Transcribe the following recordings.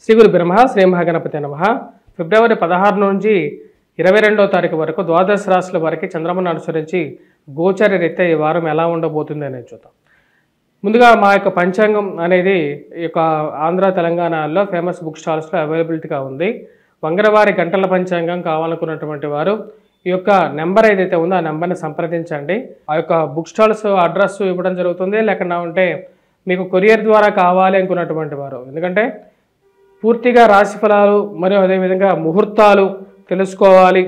శ్రీ గురు బ్రహ్మ శ్రీ మహాగణపతి నమః. ఫిబ్రవరి 16 నుంచి 22వ తారీఖు వరకు ద్వాదశ రాశుల వారికి చంద్రమను అనుసరించి గోచర రీత్యా ఈ వారం ఎలా ఉండబోతుంది అనేది చూద్దాం. ముందుగా మా యొక్క పంచాంగం అనేది ఈ యొక్క ఆంధ్ర తెలంగాణలో ఫేమస్ బుక్ స్టాల్స్లో అవైలబిలిటీగా ఉంది. వంగరవారి గంటల పంచాంగం కావాలనుకున్నటువంటి వారు ఈ యొక్క నెంబర్ ఏదైతే ఉందో ఆ నెంబర్ని సంప్రదించండి. ఆ యొక్క బుక్ స్టాల్స్ అడ్రస్ ఇవ్వడం జరుగుతుంది. లేకుండా ఉంటే మీకు కొరియర్ ద్వారా కావాలి అనుకున్నటువంటి వారు, ఎందుకంటే పూర్తిగా రాశి ఫలాలు మరియు అదేవిధంగా ముహూర్తాలు తెలుసుకోవాలి,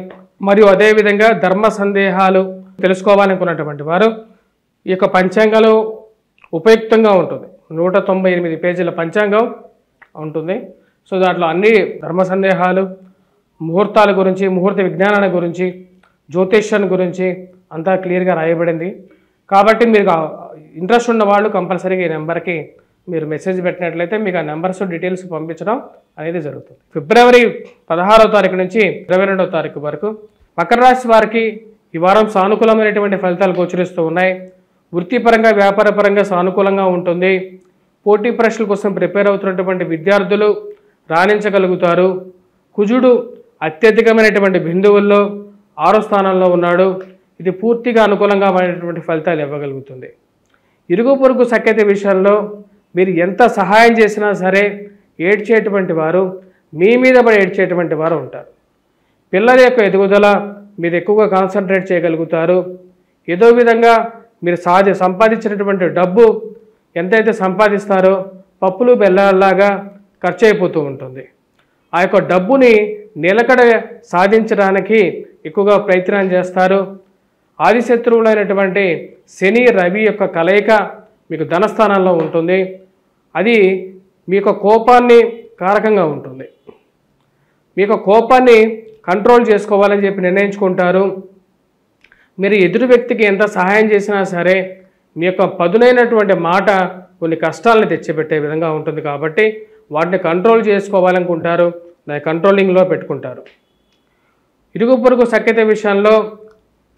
మరియు అదేవిధంగా ధర్మ సందేహాలు తెలుసుకోవాలనుకున్నటువంటి వారు ఈ యొక్క పంచాంగాలు ఉపయుక్తంగా ఉంటుంది. 198 పేజీల పంచాంగం ఉంటుంది. సో దాంట్లో అన్ని ధర్మ సందేహాలు, ముహూర్తాల గురించి, ముహూర్త విజ్ఞానాన్ని గురించి, జ్యోతిష్యాన్ని గురించి అంతా క్లియర్గా రాయబడింది. కాబట్టి మీరు ఇంట్రెస్ట్ ఉన్న వాళ్ళు కంపల్సరీగా ఈ నెంబర్కి మీరు మెసేజ్ పెట్టినట్లయితే మీకు ఆ నెంబర్స్ డీటెయిల్స్ పంపించడం అనేది జరుగుతుంది. ఫిబ్రవరి 16వ తారీఖు నుంచి 22వ తారీఖు వరకు మకర రాశి వారికి ఈ వారం సానుకూలమైనటువంటి ఫలితాలు గోచరిస్తూ ఉన్నాయి. వృత్తిపరంగా, వ్యాపారపరంగా సానుకూలంగా ఉంటుంది. పోటీ పరీక్షల కోసం ప్రిపేర్ అవుతున్నటువంటి విద్యార్థులు రాణించగలుగుతారు. కుజుడు అత్యధికమైనటువంటి బిందువుల్లో 6వ స్థానంలో ఉన్నాడు. ఇది పూర్తిగా అనుకూలంగా ఉన్నటువంటి ఫలితాలు ఇవ్వగలుగుతుంది. ఇరుగు పొరుగు సఖ్యత విషయంలో మీరు ఎంత సహాయం చేసినా సరే ఏడ్చేటువంటి వారు, మీ మీద పడి ఏడ్చేటువంటి వారు ఉంటారు. పిల్లల యొక్క ఎదుగుదల మీరు ఎక్కువగా కాన్సన్ట్రేట్ చేయగలుగుతారు. ఏదో విధంగా మీరు సంపాదించినటువంటి డబ్బు ఎంతైతే సంపాదిస్తారో పప్పులు బెల్లాల్లాగా ఖర్చు అయిపోతూ ఉంటుంది. ఆ యొక్క డబ్బుని నిలకడ సాధించడానికి ఎక్కువగా ప్రయత్నం చేస్తారు. ఆదిశత్రువులైనటువంటి శని, రవి యొక్క కలయిక మీకు ధనస్థానంలో ఉంటుంది. అది మీ యొక్క కోపాన్ని కారకంగా ఉంటుంది. మీ యొక్క కోపాన్ని కంట్రోల్ చేసుకోవాలని చెప్పి నిర్ణయించుకుంటారు. మీరు ఎదురు వ్యక్తికి ఎంత సహాయం చేసినా సరే మీ యొక్క పదునైనటువంటి మాట కొన్ని కష్టాలను తెచ్చిపెట్టే విధంగా ఉంటుంది. కాబట్టి వాటిని కంట్రోల్ చేసుకోవాలనుకుంటారు, దాన్ని కంట్రోలింగ్లో పెట్టుకుంటారు. ఇరుగు పొరుగు సఖ్యత విషయంలో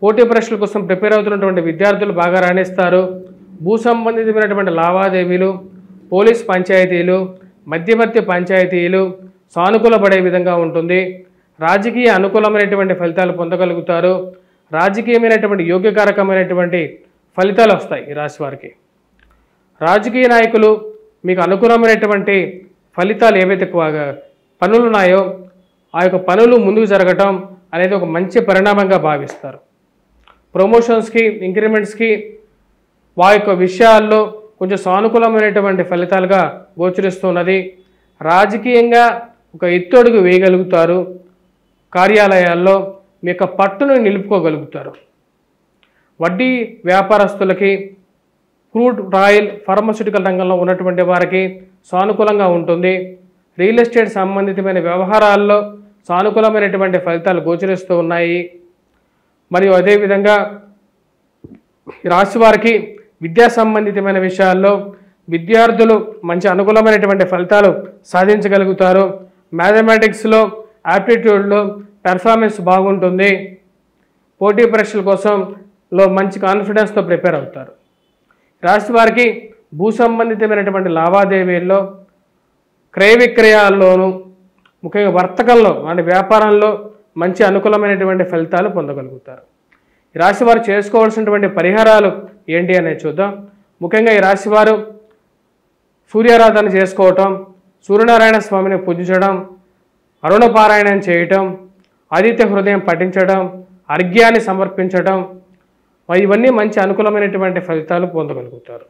పోటీ పరీక్షల కోసం ప్రిపేర్ అవుతున్నటువంటి విద్యార్థులు బాగా రాణిస్తారు. భూ సంబంధితమైనటువంటి లావాదేవీలు, పోలీస్ పంచాయతీలు, మధ్యవర్తి పంచాయతీలు సానుకూలపడే విధంగా ఉంటుంది. రాజకీయ అనుకూలమైనటువంటి ఫలితాలు పొందగలుగుతారు. రాజకీయమైనటువంటి యోగ్యకారకమైనటువంటి ఫలితాలు వస్తాయి ఈ రాశి వారికి. రాజకీయ నాయకులు మీకు అనుకూలమైనటువంటి ఫలితాలు ఏవైతే పనులు ఉన్నాయో ఆ యొక్క పనులు ముందుకు జరగటం అనేది ఒక మంచి పరిణామంగా భావిస్తారు. ప్రమోషన్స్కి, ఇంక్రిమెంట్స్కి వారి యొక్క విషయాల్లో కొంచెం సానుకూలమైనటువంటి ఫలితాలుగా గోచరిస్తున్నది. రాజకీయంగా ఒక ఎత్తడుగు వేయగలుగుతారు. కార్యాలయాల్లో మీ యొక్క పట్టును నిలుపుకోగలుగుతారు. వడ్డీ వ్యాపారస్తులకి, క్రూడ్ ఆయిల్, ఫార్మాస్యూటికల్ రంగంలో ఉన్నటువంటి వారికి సానుకూలంగా ఉంటుంది. రియల్ ఎస్టేట్ సంబంధితమైన వ్యవహారాల్లో సానుకూలమైనటువంటి ఫలితాలు గోచరిస్తూ ఉన్నాయి. మరియు అదేవిధంగా రాశి వారికి విద్యా సంబంధితమైన విషయాల్లో విద్యార్థులు మంచి అనుకూలమైనటువంటి ఫలితాలు సాధించగలుగుతారు. మ్యాథమెటిక్స్లో, యాప్టిట్యూడ్లో పెర్ఫార్మెన్స్ బాగుంటుంది. పోటీ పరీక్షల కోసంలో మంచి కాన్ఫిడెన్స్తో ప్రిపేర్ అవుతారు. రాశి వారికి భూ సంబంధితమైనటువంటి లావాదేవీల్లో, క్రయ విక్రయాల్లోనూ, ముఖ్యంగా వర్తకంలో అంటే వ్యాపారంలో మంచి అనుకూలమైనటువంటి ఫలితాలు పొందగలుగుతారు. ఈ రాశివారు చేసుకోవాల్సినటువంటి పరిహారాలు ఏంటి అనేది చూద్దాం. ముఖ్యంగా ఈ రాశివారు సూర్యారాధన చేసుకోవటం, సూర్యనారాయణ స్వామిని పూజించడం, అరుణపారాయణం చేయటం, ఆదిత్య హృదయం పఠించడం, అర్ఘ్యాన్ని సమర్పించడం, ఇవన్నీ మంచి అనుకూలమైనటువంటి ఫలితాలు పొందగలుగుతారు.